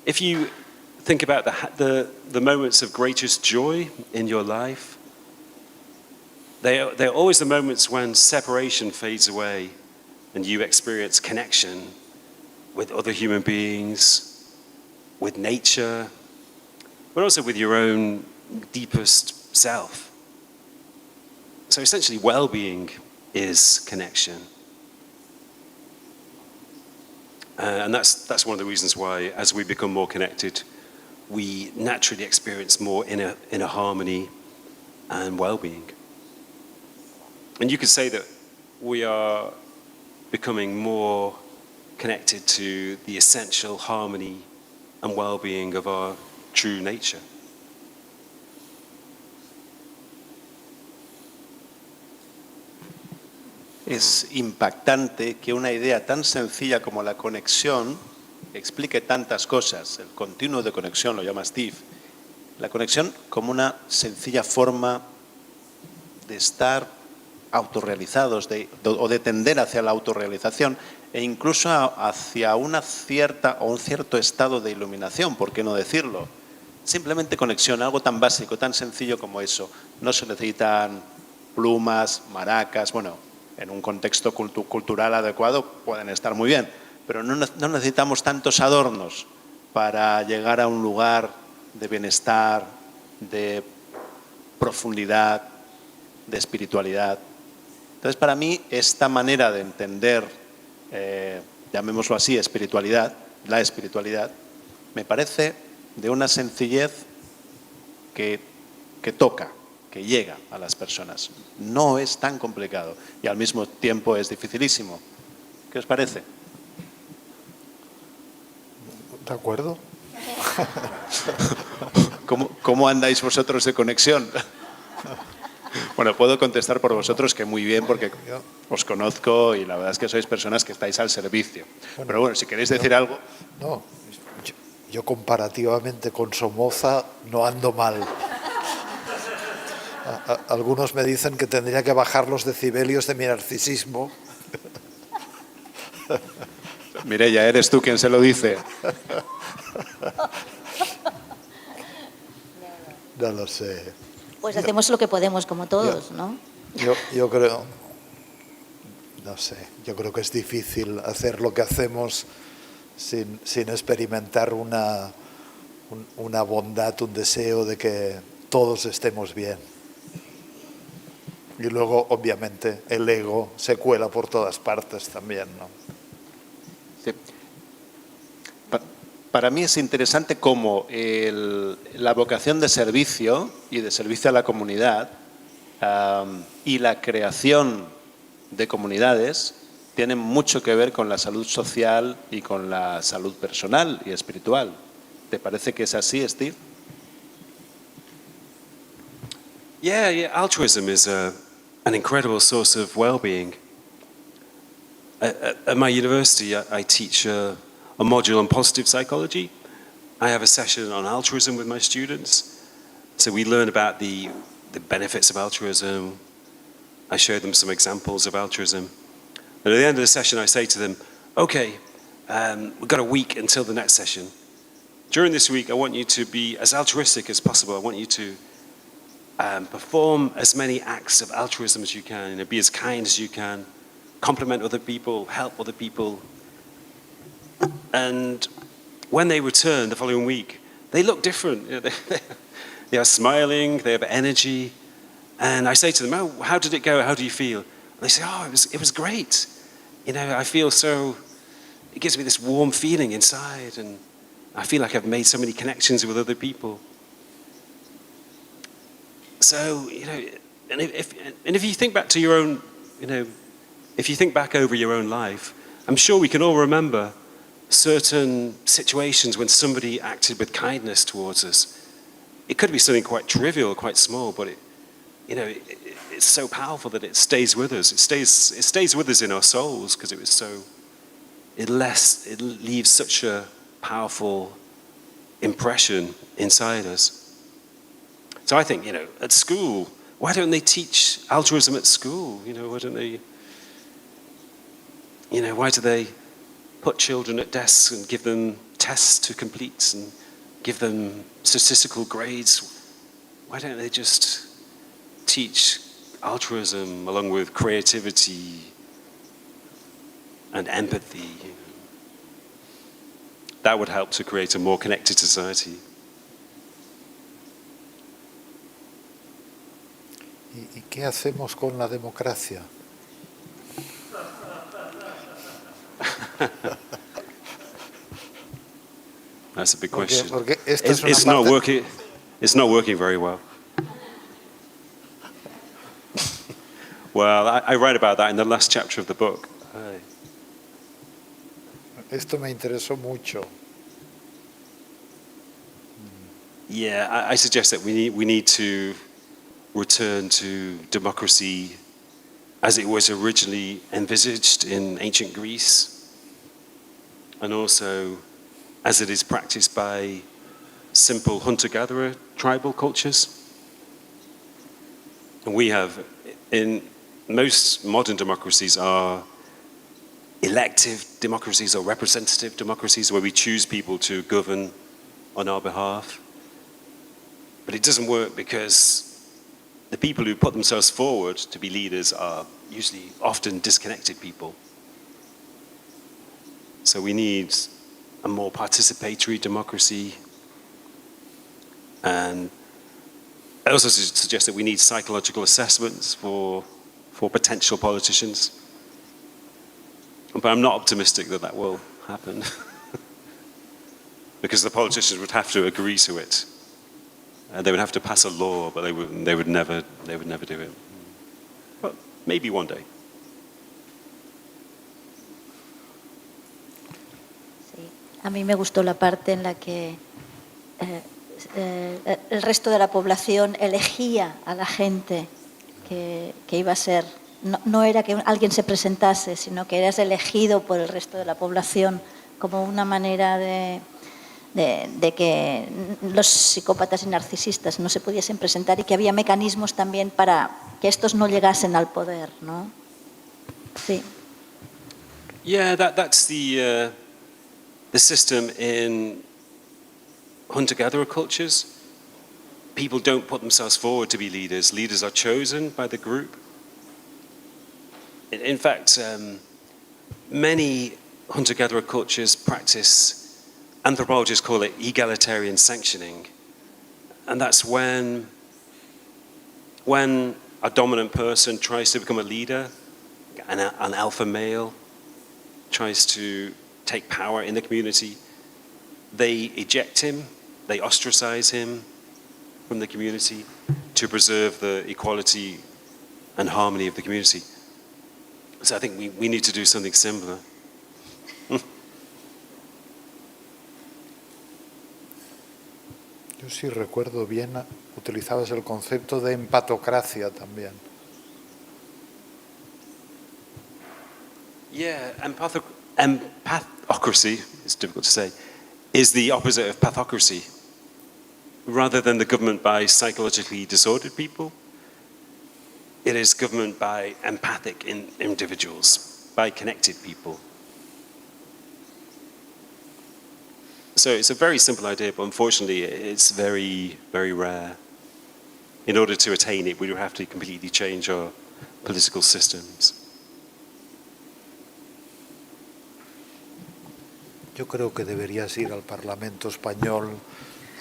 if you think about the moments of greatest joy in your life, they're always the moments when separation fades away and you experience connection with other human beings, with nature, but also with your own deepest self. So essentially, well-being is connection. And that's one of the reasons why, as we become more connected, we naturally experience more inner harmony and well-being. And you could say that we are becoming more connected to the essential harmony and well-being of our true nature. Es impactante que una idea tan sencilla como la conexión explique tantas cosas. El continuo de conexión lo llama Steve. La conexión como una sencilla forma de estar autorrealizados o de tender hacia la autorrealización e incluso hacia una cierta o un cierto estado de iluminación, ¿por qué no decirlo? Simplemente conexión, algo tan básico, tan sencillo como eso. No se necesitan plumas, maracas, bueno, en un contexto cultural adecuado pueden estar muy bien, pero no necesitamos tantos adornos para llegar a un lugar de bienestar, de profundidad, de espiritualidad. Entonces, para mí, esta manera de entender, llamémoslo así, espiritualidad, la espiritualidad, me parece de una sencillez que toca, que llega a las personas. No es tan complicado y al mismo tiempo es dificilísimo. ¿Qué os parece? ¿De acuerdo? ¿Cómo andáis vosotros de conexión? Bueno, puedo contestar por vosotros que muy bien, porque os conozco y la verdad es que sois personas que estáis al servicio. Pero bueno, si queréis decir algo... No, yo comparativamente con Somoza no ando mal. Algunos me dicen que tendría que bajar los decibelios de mi narcisismo. Mireia, eres tú quien se lo dice. No lo sé. Pues hacemos lo que podemos, como todos, ¿no? Yo creo, no sé, yo creo que es difícil hacer lo que hacemos sin experimentar una bondad, un deseo de que todos estemos bien. Y luego, obviamente, el ego se cuela por todas partes también, ¿no? Sí. Para mí es interesante cómo la vocación de servicio y de servicio a la comunidad y la creación de comunidades tienen mucho que ver con la salud social y con la salud personal y espiritual. ¿Te parece que es así, Steve? Yeah, altruism is an incredible source of well-being. At my university, I teach a module on positive psychology. I have a session on altruism with my students. So we learn about the benefits of altruism. I show them some examples of altruism. And at the end of the session, I say to them, okay, we've got a week until the next session. During this week, I want you to be as altruistic as possible. I want you to perform as many acts of altruism as you can, be as kind as you can, compliment other people, help other people. And when they return the following week, they look different. They are smiling, they have energy. And I say to them, oh, how did it go? How do you feel? And they say, oh, it was great. I feel so, it gives me this warm feeling inside, and I feel like I've made so many connections with other people. So, and if you think back to your own, if you think back over your own life, I'm sure we can all remember certain situations when somebody acted with kindness towards us. It could be something quite trivial, quite small, but it's so powerful that it stays with us. It stays with us in our souls because it leaves such a powerful impression inside us. So I think, at school, why don't they teach altruism at school? Why don't they, why do they put children at desks and give them tests to complete and give them statistical grades. Why don't they just teach altruism along with creativity and empathy? That would help to create a more connected society. ¿Y qué hacemos con la democracia? That's a big question. Porque esta es una It's not working very well. Well, I write about that in the last chapter of the book. Esto me interesó mucho. Yeah, I suggest that we need to return to democracy as it was originally envisaged in ancient Greece, and also as it is practiced by simple hunter-gatherer tribal cultures. And we have, in most modern democracies, are elective democracies or representative democracies where we choose people to govern on our behalf. But it doesn't work because the people who put themselves forward to be leaders are usually often disconnected people. So we need a more participatory democracy. And I also suggest that we need psychological assessments for potential politicians. But I'm not optimistic that that will happen. Because the politicians would have to agree to it. They would have to pass a law, but they would never do it. But maybe one day. Sí. A mí me gustó la parte en la que el resto de la población elegía a la gente que iba a ser. No era que alguien se presentase, sino que eras elegido por el resto de la población como una manera de que los psicópatas y narcisistas no se pudiesen presentar y que había mecanismos también para que estos no llegasen al poder, ¿no? Sí. Yeah, that's the system in hunter-gatherer cultures. People don't put themselves forward to be leaders. Leaders are chosen by the group. In fact, many hunter-gatherer cultures practice, anthropologists call it egalitarian sanctioning. And that's when a dominant person tries to become a leader, an alpha male tries to take power in the community, they eject him, they ostracize him from the community to preserve the equality and harmony of the community. So I think we need to do something similar. Yo sí recuerdo bien, utilizabas el concepto de empatocracia también. Yeah, empathocracy, it's difficult to say, is the opposite of pathocracy. Rather than the government by psychologically disordered people, it is government by empathic individuals, by connected people. So it's a very simple idea, but unfortunately it's very, very rare. In order to attain it, we would have to completely change our political systems. Yo creo que deberías ir al Parlamento español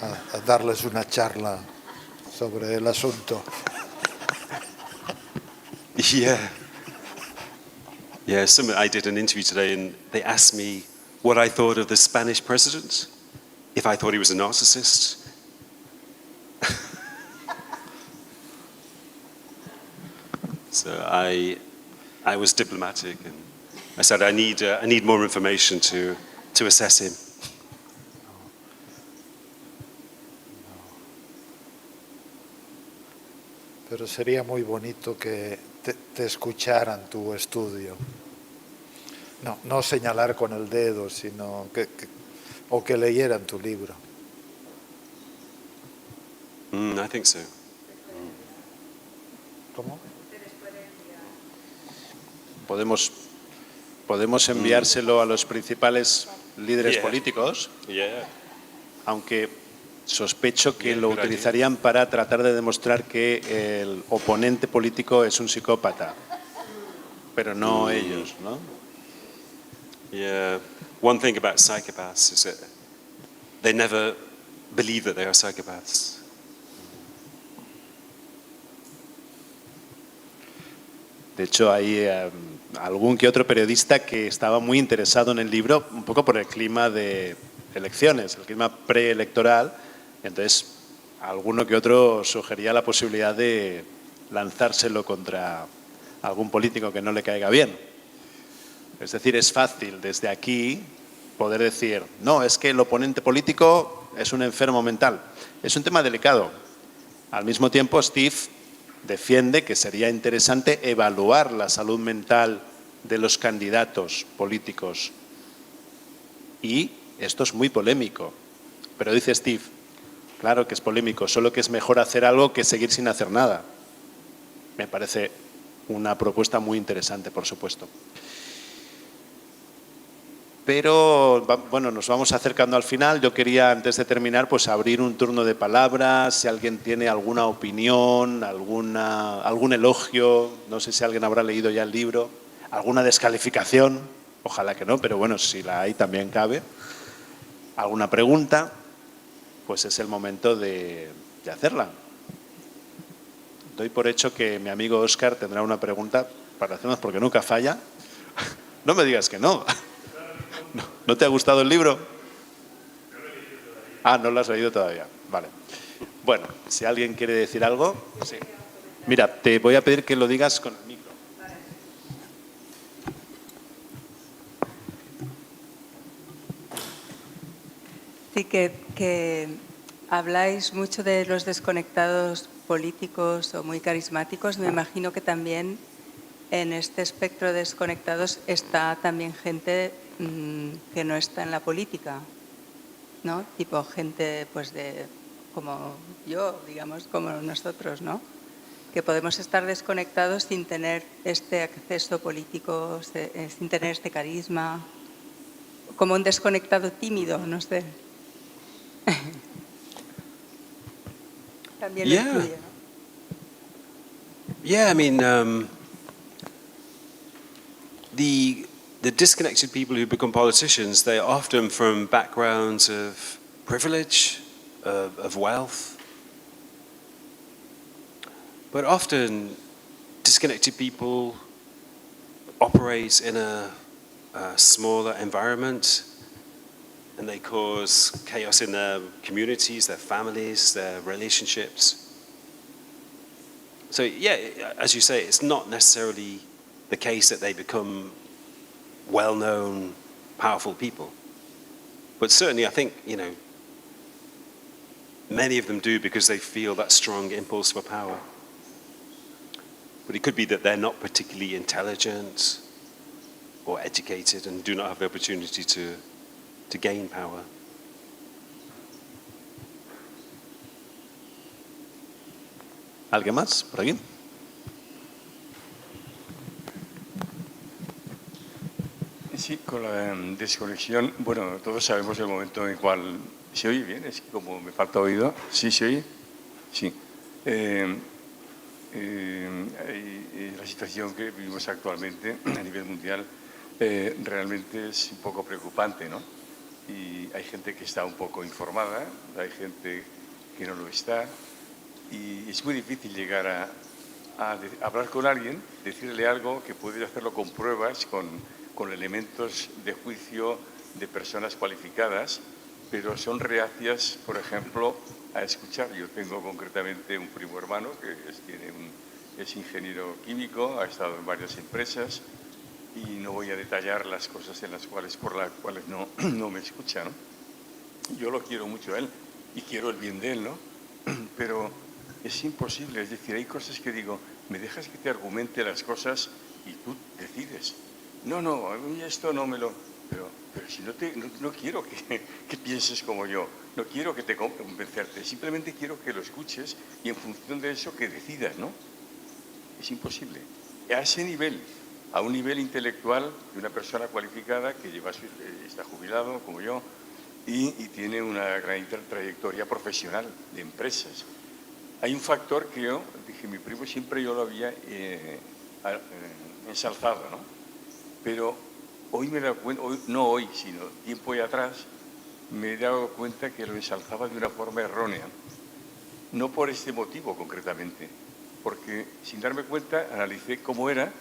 a darles una charla sobre el asunto. Yeah. Yeah, I did an interview today and they asked me what I thought of the Spanish president, if I thought he was a narcissist. So I was diplomatic and I said I need more information to assess him. Pero sería muy bonito que te escucharan tu estudio. No señalar con el dedo, sino que leyeran tu libro. I think so. ¿Cómo? Podemos enviárselo a los principales líderes políticos, Yeah. aunque Sospecho que lo utilizarían para tratar de demostrar que el oponente político es un psicópata, pero no ellos, ¿no? Yeah. One thing about psychopaths is that they never believe that they are psychopaths. De hecho, hay algún que otro periodista que estaba muy interesado en el libro, un poco por el clima de elecciones, el clima preelectoral. Entonces, alguno que otro sugería la posibilidad de lanzárselo contra algún político que no le caiga bien. Es decir, es fácil desde aquí poder decir, no, es que el oponente político es un enfermo mental. Es un tema delicado. Al mismo tiempo, Steve defiende que sería interesante evaluar la salud mental de los candidatos políticos. Y esto es muy polémico. Pero dice Steve, claro que es polémico, solo que es mejor hacer algo que seguir sin hacer nada. Me parece una propuesta muy interesante, por supuesto. Pero, bueno, nos vamos acercando al final. Yo quería, antes de terminar, pues abrir un turno de palabras. Si alguien tiene alguna opinión, algún elogio, no sé si alguien habrá leído ya el libro, alguna descalificación, ojalá que no, pero bueno, si la hay también cabe. Alguna pregunta, pues es el momento de hacerla. Doy por hecho que mi amigo Óscar tendrá una pregunta para hacernos, porque nunca falla. No me digas que no. ¿No te ha gustado el libro? Ah, no lo has leído todavía. Vale. Bueno, si alguien quiere decir algo, sí. Mira, te voy a pedir que lo digas con el micro. Sí, que habláis mucho de los desconectados políticos o muy carismáticos. Me imagino que también en este espectro de desconectados está también gente que no está en la política, ¿no? Tipo gente pues como yo, digamos, como nosotros, ¿no? Que podemos estar desconectados sin tener este acceso político, sin tener este carisma, como un desconectado tímido, no sé. También lo incluye, ¿no? Yeah, I mean, the disconnected people who become politicians, they are often from backgrounds of privilege, of wealth. But often, disconnected people operate in a smaller environment, and they cause chaos in their communities, their families, their relationships. So yeah, as you say, it's not necessarily the case that they become well-known, powerful people. But certainly I think, you know, many of them do because they feel that strong impulse for power. But it could be that they're not particularly intelligent or educated and do not have the opportunity to gain power. ¿Alguien más por aquí? Sí, con la desconexión, bueno, todos sabemos el momento en el cual... ¿Se oye bien? Es que como me falta oído. ¿Sí se oye? Sí. La situación que vivimos actualmente a nivel mundial realmente es un poco preocupante, ¿no? Y hay gente que está un poco informada, hay gente que no lo está, y es muy difícil llegar a hablar con alguien, decirle algo que puede hacerlo con pruebas, con elementos de juicio de personas cualificadas, pero son reacias, por ejemplo, a escuchar. Yo tengo concretamente un primo hermano que es ingeniero químico, ha estado en varias empresas y no voy a detallar las cosas por las cuales no me escucha, ¿no? Yo lo quiero mucho a él y quiero el bien de él, ¿no? Pero es imposible, es decir, hay cosas que digo, me dejas que te argumente las cosas y tú decides. No, a mí esto no me lo... Pero si no quiero que pienses como yo, no quiero que te convencerte, simplemente quiero que lo escuches y en función de eso que decidas, ¿no? Es imposible. A ese nivel, a un nivel intelectual de una persona cualificada que está jubilado, como yo, y tiene una gran trayectoria profesional de empresas. Hay un factor que yo, dije, mi primo siempre yo lo había ensalzado, ¿no? Pero hoy me he dado cuenta, no hoy, sino tiempo ya atrás, me he dado cuenta que lo ensalzaba de una forma errónea. No por este motivo concretamente, porque sin darme cuenta analicé cómo era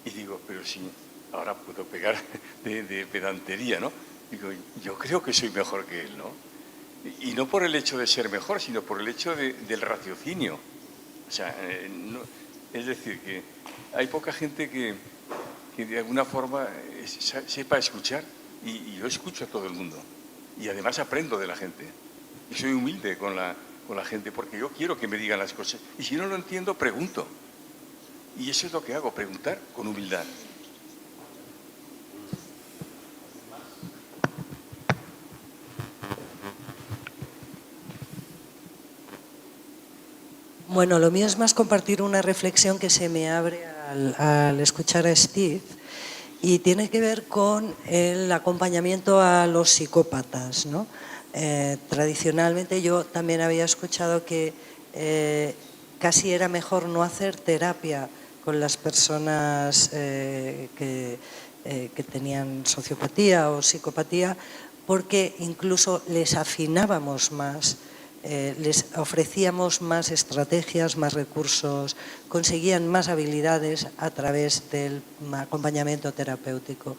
y digo, pero sí, ahora puedo pegar de pedantería, ¿no? Digo, yo creo que soy mejor que él, ¿no? Y no por el hecho de ser mejor, sino por el hecho del raciocinio. O sea, no, es decir, que hay poca gente que de alguna forma sepa escuchar, y yo escucho a todo el mundo. Y además aprendo de la gente. Y soy humilde con la gente, porque yo quiero que me digan las cosas. Y si no lo entiendo, pregunto. Y eso es lo que hago, preguntar con humildad. Bueno, lo mío es más compartir una reflexión que se me abre al escuchar a Steve, y tiene que ver con el acompañamiento a los psicópatas, ¿no? Tradicionalmente yo también había escuchado que casi era mejor no hacer terapia con las personas que tenían sociopatía o psicopatía, porque incluso les afinábamos más, les ofrecíamos más estrategias, más recursos, conseguían más habilidades a través del acompañamiento terapéutico.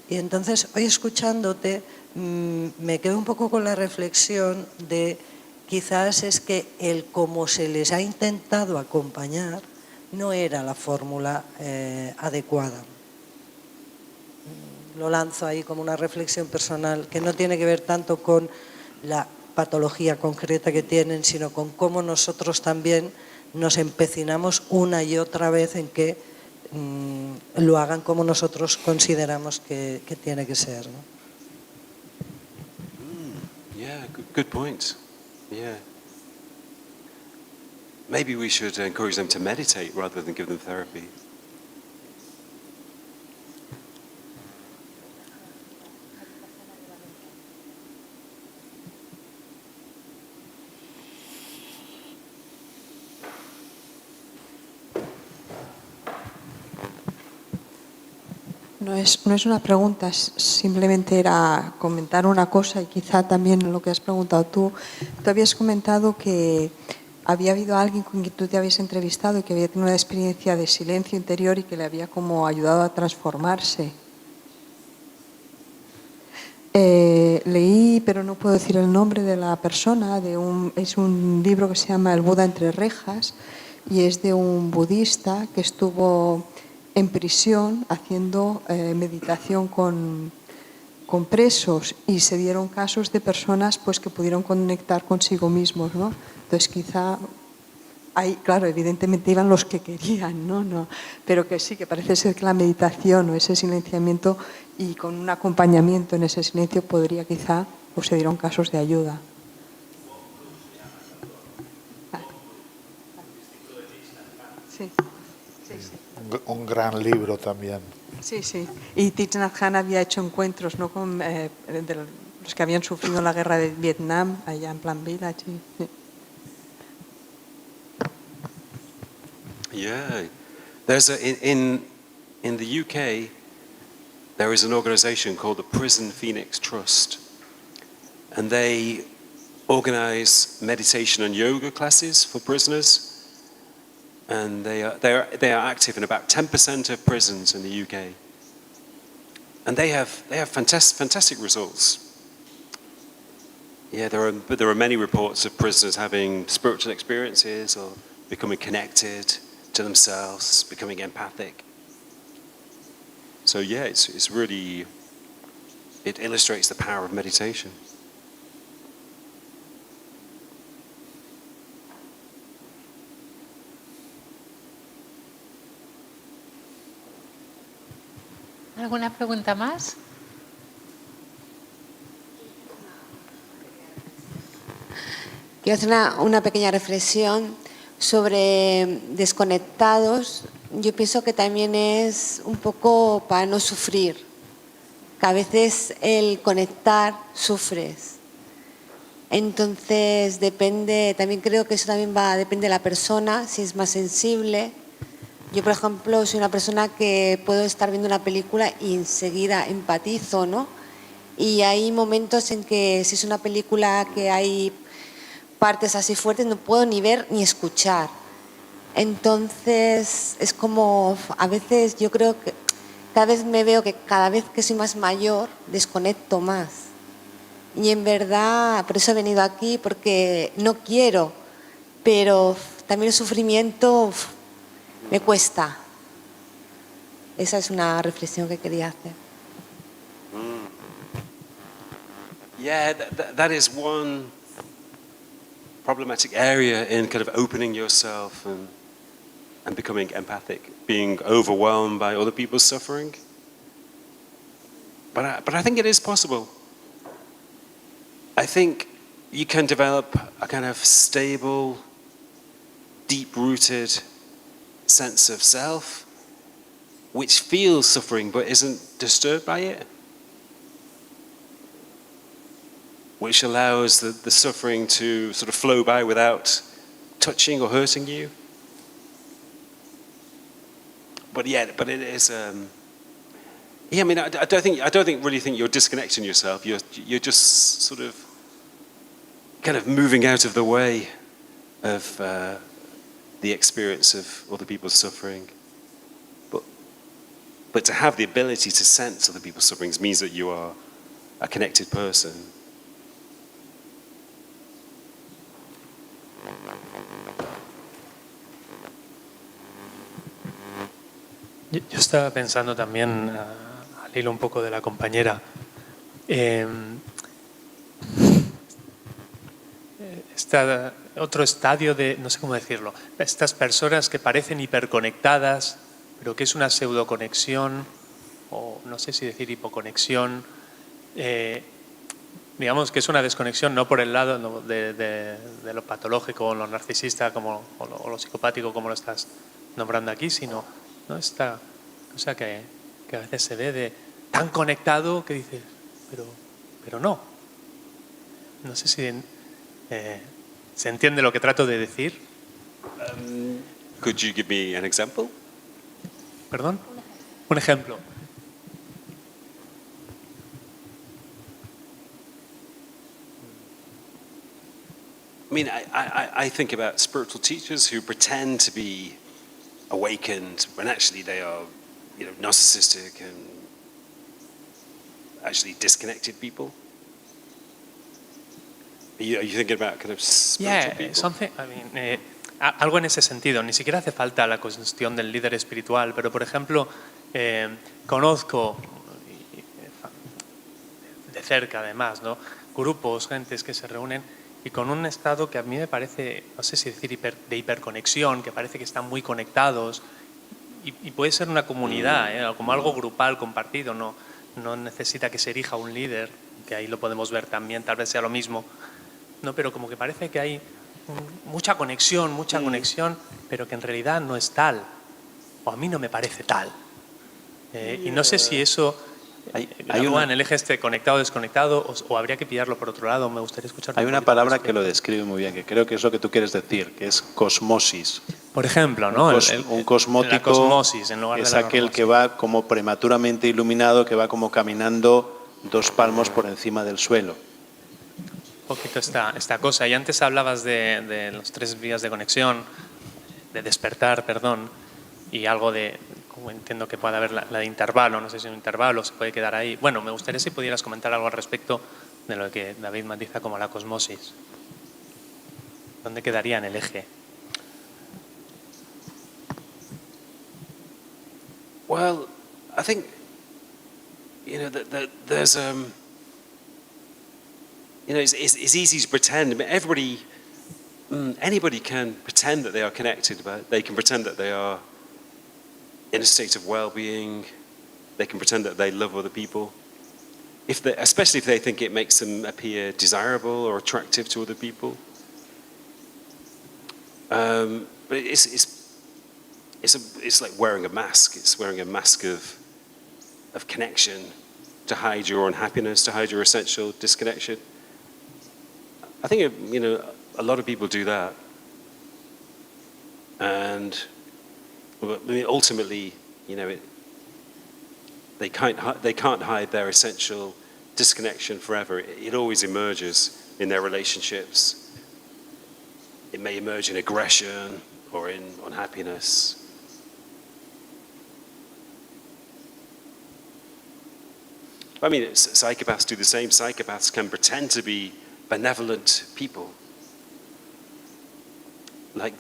Y entonces, hoy escuchándote, me quedo un poco con la reflexión de quizás es que el cómo se les ha intentado acompañar no era la fórmula adecuada. Lo lanzo ahí como una reflexión personal que no tiene que ver tanto con la patología concreta que tienen, sino con cómo nosotros también nos empecinamos una y otra vez en que lo hagan como nosotros consideramos que tiene que ser, ¿no? Yeah, good point. Yeah. Maybe we should encourage them to meditate rather than give them therapy. No es una pregunta, simplemente era comentar una cosa, y quizá también lo que has preguntado tú. Tú habías comentado que había habido alguien con quien tú te habías entrevistado y que había tenido una experiencia de silencio interior y que le había como ayudado a transformarse. Leí, pero no puedo decir el nombre de la persona, es un libro que se llama El Buda entre rejas, y es de un budista que estuvo en prisión haciendo meditación con presos, y se dieron casos de personas pues que pudieron conectar consigo mismos, ¿no? Entonces quizá hay, claro, evidentemente iban los que querían, ¿no? Pero que sí, que parece ser que la meditación o ese silenciamiento y con un acompañamiento en ese silencio podría quizá, pues se dieron casos de ayuda. Sí. Un gran libro también. Sí, sí. Y Thich Nhat Hanh había hecho encuentros, ¿no?, con de los que habían sufrido la guerra de Vietnam, allá en Plan Village. Sí. Yeah, there's in the UK there is an organisation called the Prison Phoenix Trust, and they organise meditation and yoga classes for prisoners. And they are active in about 10% of prisons in the UK, and they have fantastic results. Yeah, there are many reports of prisoners having spiritual experiences or becoming connected to themselves, becoming empathic. So yeah, it's really, it illustrates the power of meditation. ¿Alguna pregunta más? Quiero hacer una pequeña reflexión sobre desconectados. Yo pienso que también es un poco para no sufrir. que a veces el conectar sufres. Entonces depende, también creo que eso también depende de la persona, si es más sensible. Yo, por ejemplo, soy una persona que puedo estar viendo una película y enseguida empatizo, ¿no? Y hay momentos en que si es una película que hay partes así fuertes no puedo ni ver ni escuchar. Entonces es como, a veces yo creo que cada vez me veo que cada vez que soy más mayor desconecto más. Y en verdad, por eso he venido aquí, porque no quiero, pero también el sufrimiento me cuesta. Esa es una reflexión que quería hacer. Yeah, that is one problematic area in kind of opening yourself and becoming empathic, being overwhelmed by other people's suffering. But I think it is possible. I think you can develop a kind of stable, deep-rooted sense of self which feels suffering but isn't disturbed by it, which allows the suffering to sort of flow by without touching or hurting you. But it is. I mean, I don't really think you're disconnecting yourself. You're just sort of kind of moving out of the way of the experience of other people's suffering. But to have the ability to sense other people's sufferings means that you are a connected person. Yo estaba pensando también, al hilo un poco de la compañera, otro estadio de, no sé cómo decirlo, estas personas que parecen hiperconectadas, pero que es una pseudoconexión, o no sé si decir hipoconexión, digamos que es una desconexión no por el lado de lo patológico o lo narcisista o lo psicopático como lo estás nombrando aquí, sino ¿no? Esta cosa que a veces se ve de tan conectado que dices, pero no. No sé si se entiende lo que trato de decir. Could you give me an example? ¿Perdón? Un ejemplo. I mean, I think about spiritual teachers who pretend to be awakened when actually they are, narcissistic and actually disconnected people. Are you thinking about kind of spiritual people? Something, algo en ese sentido. Ni siquiera hace falta la cuestión del líder espiritual, pero por ejemplo, conozco de cerca además, ¿no? Grupos, gentes que se reúnen y con un estado que a mí me parece, no sé si decir de hiperconexión, que parece que están muy conectados y puede ser una comunidad, como algo grupal, compartido, no necesita que se erija un líder, que ahí lo podemos ver también, tal vez sea lo mismo, no, pero como que parece que hay mucha conexión, pero que en realidad no es tal, o a mí no me parece tal. Y no sé si eso... Hay en el eje conectado, desconectado, o habría que pillarlo por otro lado. Me gustaría escuchar. Hay una palabra que lo describe muy bien, que creo que es lo que tú quieres decir, que es cosmosis. Por ejemplo, ¿no? Un cosmótico la cosmosis, en lugar es de la aquel normosis. que va como prematuramente iluminado, que va como caminando 2 palmos por encima del suelo. Un poquito esta cosa. Y antes hablabas de los 3 vías de conexión, de despertar, perdón, y algo de... como entiendo que puede haber la de intervalo, no sé si un intervalo se puede quedar ahí. Bueno, me gustaría si pudieras comentar algo al respecto de lo que David matiza como la cosmosis. ¿Dónde quedaría en el eje? Well, I think there's it's easy to pretend. I mean, anybody can pretend that they are connected, but they can pretend that they are in a state of well-being. They can pretend that they love other people, especially if they think it makes them appear desirable or attractive to other people. But it's like wearing a mask. It's wearing a mask of connection to hide your unhappiness, to hide your essential disconnection. I think, a lot of people do that. And ultimately, they can't hide their essential disconnection forever. It always emerges in their relationships. It may emerge in aggression or in unhappiness. I mean, psychopaths do the same. Psychopaths can pretend to be benevolent people. Like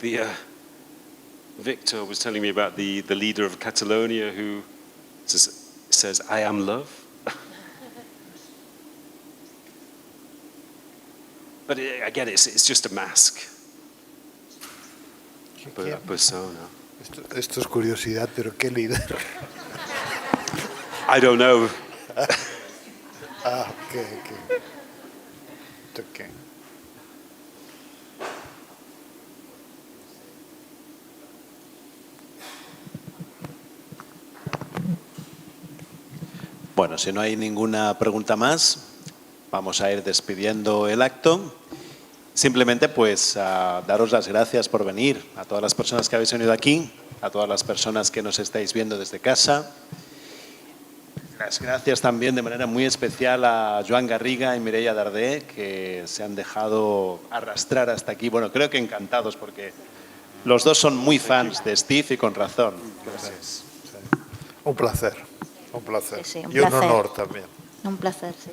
Victor was telling me about the leader of Catalonia who says, I am love. But again, it's just a mask. A persona. Esto es curiosidad, pero ¿qué líder? I don't know. Okay. Bueno, si no hay ninguna pregunta más, vamos a ir despidiendo el acto. Simplemente pues daros las gracias por venir, a todas las personas que habéis venido aquí, a todas las personas que nos estáis viendo desde casa. Las gracias también de manera muy especial a Joan Garriga y Mireia Darder, que se han dejado arrastrar hasta aquí. Bueno, creo que encantados, porque los dos son muy fans de Steve y con razón. Gracias. Sí. Un placer. Sí, un y un placer. honor también. Un placer, sí.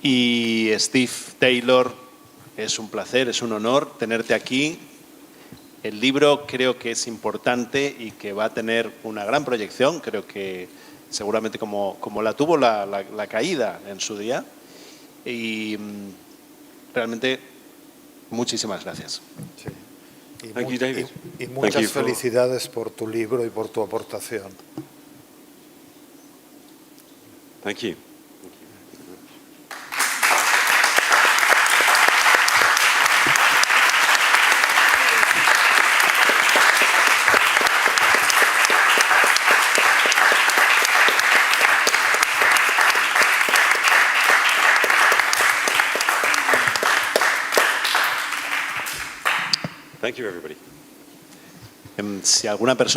Y Steve Taylor, es un placer, es un honor tenerte aquí. El libro creo que es importante y que va a tener una gran proyección, creo que seguramente como la tuvo la Caída en su día. Y realmente muchísimas gracias. Sí. Thank you, David. Y muchas Thank you for- felicidades por tu libro y por tu aportación. Thank you. Thank you, everybody. Si alguna persona